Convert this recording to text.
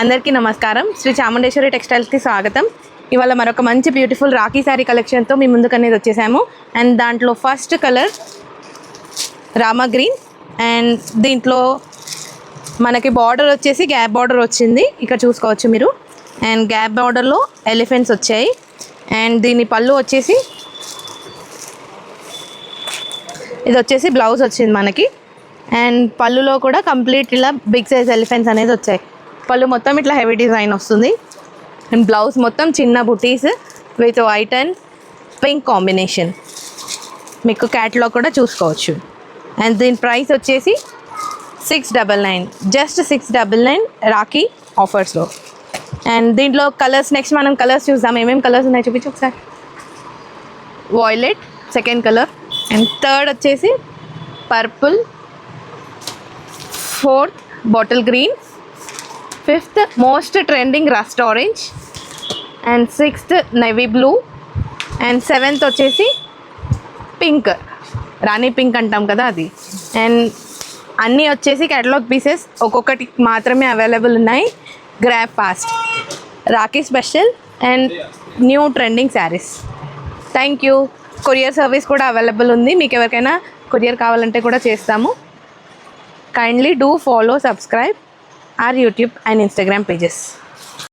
అందరికీ నమస్కారం. శ్రీ చాముండేశ్వరి టెక్స్టైల్స్కి స్వాగతం. ఇవాళ మరొక మంచి బ్యూటిఫుల్ రాఖీ శారీ కలెక్షన్తో మీ ముందుకు అనేది వచ్చేసాము. అండ్ దాంట్లో first colour Rama green, and దీంట్లో మనకి బార్డర్ వచ్చేసి గ్యాప్ బార్డర్ వచ్చింది, ఇక్కడ చూసుకోవచ్చు మీరు. అండ్ గ్యాప్ బార్డర్లో ఎలిఫెంట్స్ వచ్చాయి. అండ్ దీని పళ్ళు వచ్చేసి ఇది వచ్చేసి బ్లౌజ్ వచ్చింది మనకి. అండ్ పళ్ళులో కూడా కంప్లీట్ ఇలా బిగ్ సైజ్ ఎలిఫెంట్స్ అనేది వచ్చాయి. పళ్ళు మొత్తం ఇట్లా హెవీ డిజైన్ వస్తుంది. అండ్ బ్లౌజ్ మొత్తం చిన్న బుటీస్ with white and pink combination, మీకు క్యాట్లాగ్ కూడా చూసుకోవచ్చు. అండ్ దీని ప్రైస్ వచ్చేసి 699, జస్ట్ 699 రాఖీ ఆఫర్స్లో. అండ్ దీంట్లో కలర్స్, నెక్స్ట్ మనం కలర్స్ చూద్దాం. ఏమేమి కలర్స్ ఉన్నాయి చూపించు ఒకసారి. Violet second colour, and third వచ్చేసి purple, fourth bottle green, fifth most trending rust orange, and sixth navy blue, and seventh వచ్చేసి పింక్, రాణి పింక్ అంటాం కదా అది. అండ్ అన్నీ వచ్చేసి కేటలాగ్ పీసెస్ ఒక్కొక్కటి మాత్రమే అవైలబుల్ ఉన్నాయి. Grab fast, Rakhi special and new trending saris. Thank you. Courier service కూడా అవైలబుల్ ఉంది, మీకు ఎవరికైనా కొరియర్ కావాలంటే కూడా చేస్తాము. Kindly do follow, subscribe our YouTube and Instagram pages.